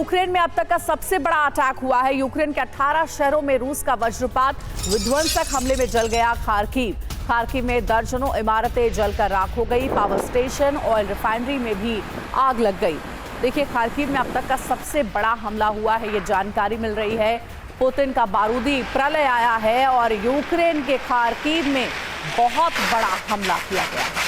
Ukraine में अब तक का सबसे बड़ा अटैक हुआ है। यूक्रेन के 18 शहरों में रूस का वज्रपात विध्वंसक हमले में जल गया खार्किव में दर्जनों इमारतें जलकर राख हो गई। पावर स्टेशन, ऑयल रिफाइनरी में भी आग लग गई। देखिए, खार्किव में अब तक का सबसे बड़ा हमला हुआ है, ये जानकारी मिल रही है। पुतिन का बारूदी प्रलय आया है और यूक्रेन के खार्किव में बहुत बड़ा हमला किया गया है।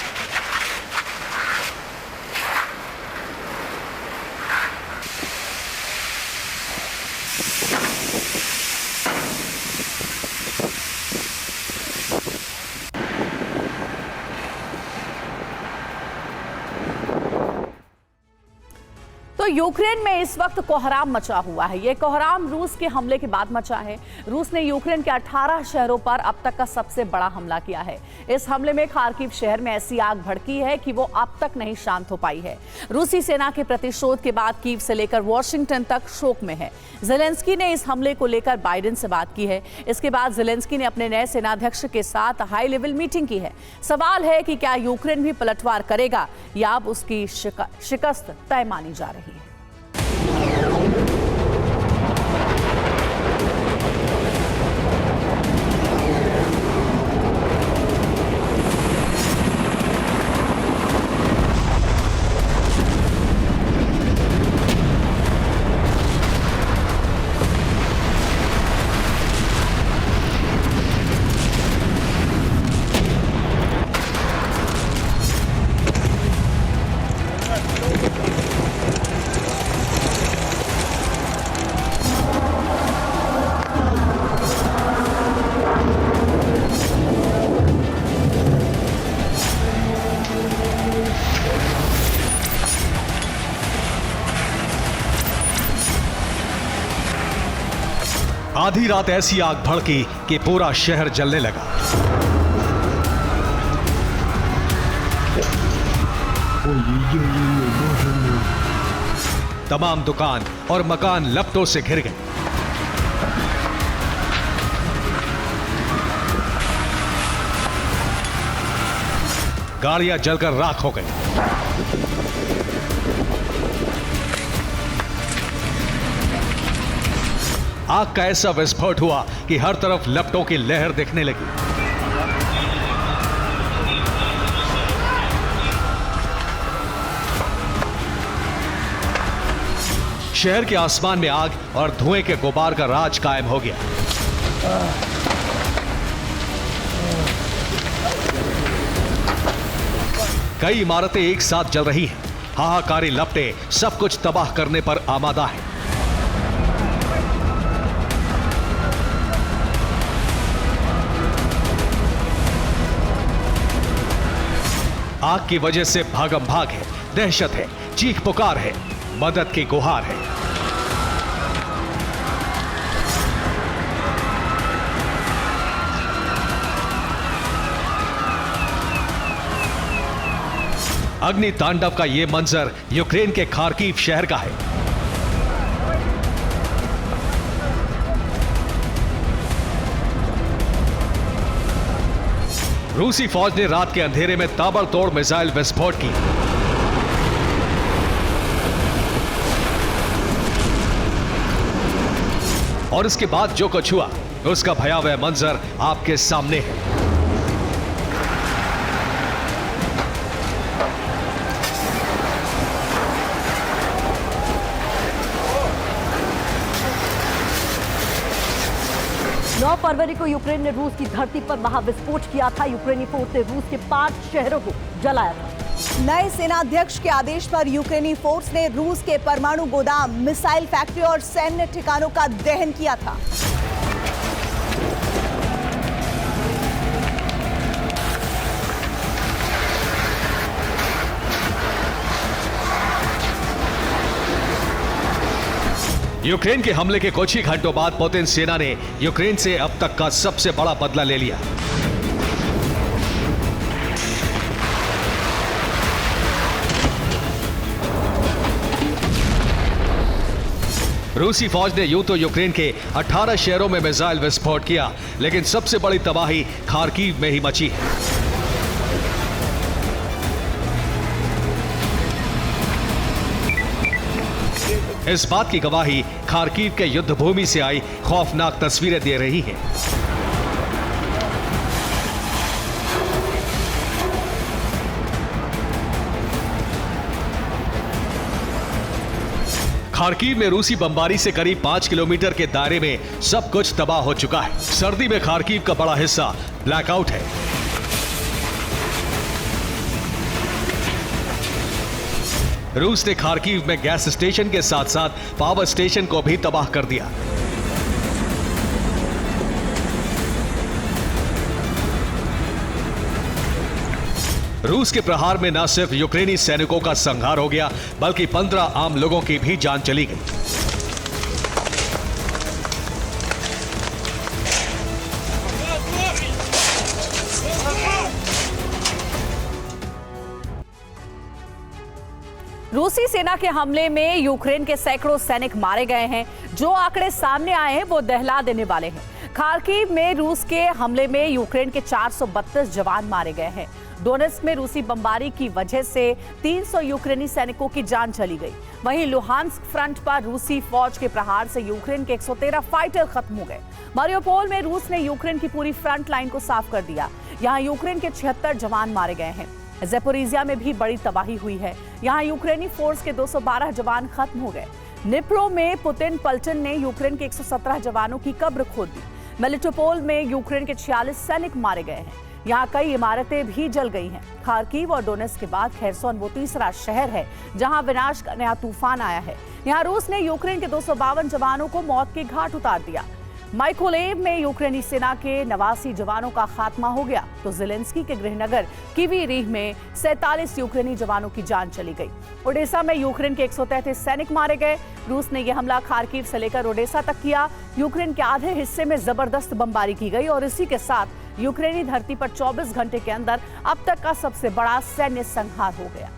तो यूक्रेन में इस वक्त कोहराम मचा हुआ है। ये कोहराम रूस के हमले के बाद मचा है। रूस ने यूक्रेन के 18 शहरों पर अब तक का सबसे बड़ा हमला किया है। इस हमले में खार्किव शहर में ऐसी आग भड़की है कि वो अब तक नहीं शांत हो पाई है। रूसी सेना के प्रतिशोध के बाद कीव से लेकर वॉशिंगटन तक शोक में है। जेलेंस्की ने इस हमले को लेकर बाइडेन से बात की है। इसके बाद जेलेंस्की ने अपने नए सेनाध्यक्ष के साथ हाई लेवल मीटिंग की है। सवाल है कि क्या यूक्रेन भी पलटवार करेगा या अब उसकी शिकस्त तय मानी जा रही है। आधी रात ऐसी आग भड़की कि पूरा शहर जलने लगा। तमाम दुकान और मकान लपटों से घिर गए। गाड़ियां जलकर राख हो गई। आग का ऐसा विस्फोट हुआ कि हर तरफ लपटों की लहर दिखने लगी। शहर के आसमान में आग और धुएं के गुबार का राज कायम हो गया। कई इमारतें एक साथ जल रही हैं। हाहाकारी लपटें सब कुछ तबाह करने पर आमादा है। आग की वजह से भागम भाग है, दहशत है, चीख पुकार है, मदद की गुहार है। अग्नि तांडव का यह मंजर यूक्रेन के खार्किव शहर का है। रूसी फौज ने रात के अंधेरे में ताबड़तोड़ मिसाइल विस्फोट की। और इसके बाद जो कुछ हुआ उसका भयावह मंजर आपके सामने है। फरवरी को यूक्रेन ने रूस की धरती पर महाविस्फोट किया था। यूक्रेनी फोर्स ने रूस के 5 शहरों को जलाया था। नए सेनाध्यक्ष के आदेश पर यूक्रेनी फोर्स ने रूस के परमाणु गोदाम, मिसाइल फैक्ट्री और सैन्य ठिकानों का दहन किया था। यूक्रेन के हमले के कुछ ही घंटों बाद पुतिन सेना ने यूक्रेन से अब तक का सबसे बड़ा बदला ले लिया। रूसी फौज ने यूं तो यूक्रेन के 18 शहरों में मिसाइल विस्फोट किया, लेकिन सबसे बड़ी तबाही खार्किव में ही मची है। इस बात की गवाही खार्किव के युद्ध भूमि से आई खौफनाक तस्वीरें दे रही हैं। खार्किव में रूसी बमबारी से करीब 5 किलोमीटर के दायरे में सब कुछ तबाह हो चुका है। सर्दी में खार्किव का बड़ा हिस्सा ब्लैकआउट है। रूस ने खार्किव में गैस स्टेशन के साथ साथ पावर स्टेशन को भी तबाह कर दिया। रूस के प्रहार में न सिर्फ यूक्रेनी सैनिकों का संहार हो गया, बल्कि 15 आम लोगों की भी जान चली गई। रूसी सेना के हमले में यूक्रेन के सैकड़ों सैनिक मारे गए हैं। जो आंकड़े सामने आए हैं वो दहला देने वाले हैं। खार्किव में रूस के हमले में यूक्रेन के 432 जवान मारे गए हैं। डोनेस्क में रूसी बमबारी की वजह से 300 यूक्रेनी सैनिकों की जान चली गई। वहीं लुहांस्क फ्रंट पर रूसी फौज के प्रहार से यूक्रेन के 113 फाइटर खत्म हो गए। मारियोपोल में रूस ने यूक्रेन की पूरी फ्रंट लाइन को साफ कर दिया। यहां यूक्रेन के 76 जवान मारे गए हैं। ज़ेपोरिजिया में भी बड़ी तबाही हुई है। यहां यूक्रेनी फोर्स के 212 जवान खत्म हो गए। निप्रो में पुतिन पलटन ने यूक्रेन के 117 जवानों की कब्र खोद दी। मेलिटोपोल में यूक्रेन के 46 सैनिक मारे गए हैं। यहाँ कई इमारतें भी जल गई हैं। खार्किव और डोनेस्क के बाद खेरसोन वो तीसरा शहर है जहां विनाश का नया तूफान आया है। यहाँ रूस ने यूक्रेन के 252 जवानों को मौत के घाट उतार दिया। माइकोलेव में यूक्रेनी सेना के 89 जवानों का खात्मा हो गया, तो ज़ेलेंस्की के गृहनगर कीवी रीह में 47 यूक्रेनी जवानों की जान चली गई। ओडेसा में यूक्रेन के 133 सैनिक मारे गए। रूस ने यह हमला खार्किव से लेकर ओडेसा तक किया। यूक्रेन के आधे हिस्से में जबरदस्त बमबारी की गई और इसी के साथ यूक्रेनी धरती पर 24 घंटे के अंदर अब तक का सबसे बड़ा सैन्य संहार हो गया।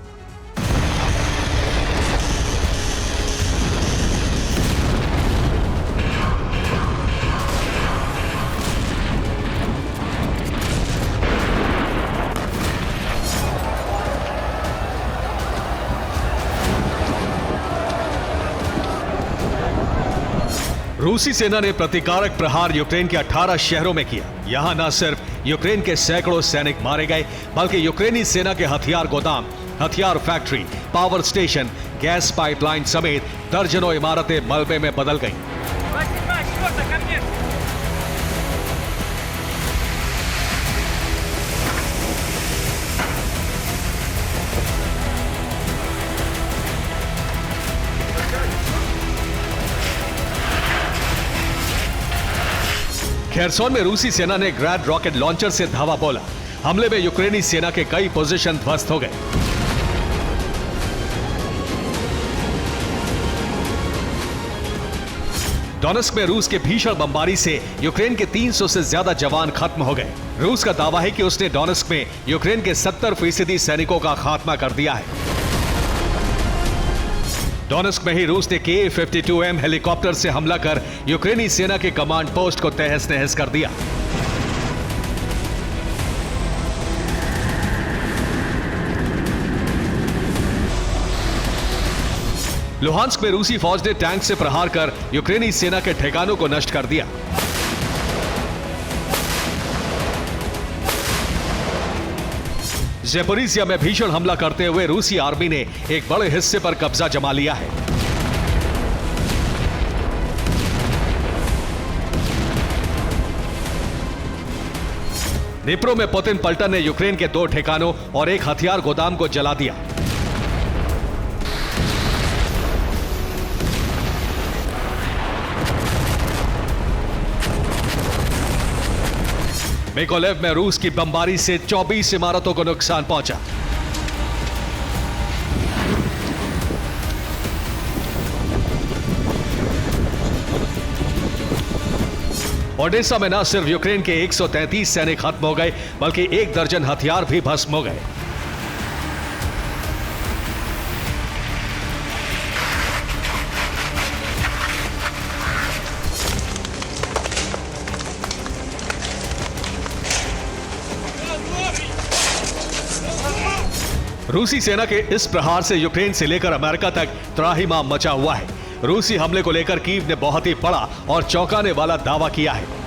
रूसी सेना ने प्रतिकारक प्रहार यूक्रेन के 18 शहरों में किया। यहां न सिर्फ यूक्रेन के सैकड़ों सैनिक मारे गए, बल्कि यूक्रेनी सेना के हथियार गोदाम, हथियार factory, power station, gas pipeline समेत दर्जनों इमारतें मलबे में बदल गईं। खेरसोन में रूसी सेना ने ग्रैड रॉकेट लॉन्चर से धावा बोला। हमले में यूक्रेनी सेना के कई पोजीशन ध्वस्त हो गए। डोनेस्क में रूस के भीषण बमबारी से यूक्रेन के 300 से ज्यादा जवान खत्म हो गए। रूस का दावा है कि उसने डोनेस्क में यूक्रेन के 70% सैनिकों का खात्मा कर दिया है। डोनेस्क में ही रूस ने Ka-52M हेलीकॉप्टर से हमला कर यूक्रेनी सेना के कमांड पोस्ट को तहस नहस कर दिया। लुहांस्क में रूसी फौज ने टैंक से प्रहार कर यूक्रेनी सेना के ठिकानों को नष्ट कर दिया। ज़ेपोरिजिया में भीषण हमला करते हुए रूसी आर्मी ने एक बड़े हिस्से पर कब्जा जमा लिया है। निप्रो में पुतिन पलटन ने यूक्रेन के 2 ठिकानों और एक हथियार गोदाम को जला दिया। मिकोलेव में रूस की बमबारी से 24 इमारतों को नुकसान पहुंचा। ओडेसा में न सिर्फ यूक्रेन के 133 सैनिक खत्म हो गए, बल्कि 1 दर्जन हथियार भी भस्म हो गए। रूसी सेना के इस प्रहार से यूक्रेन से लेकर अमेरिका तक त्राहिमाम मचा हुआ है। रूसी हमले को लेकर कीव ने बहुत ही बड़ा और चौंकाने वाला दावा किया है।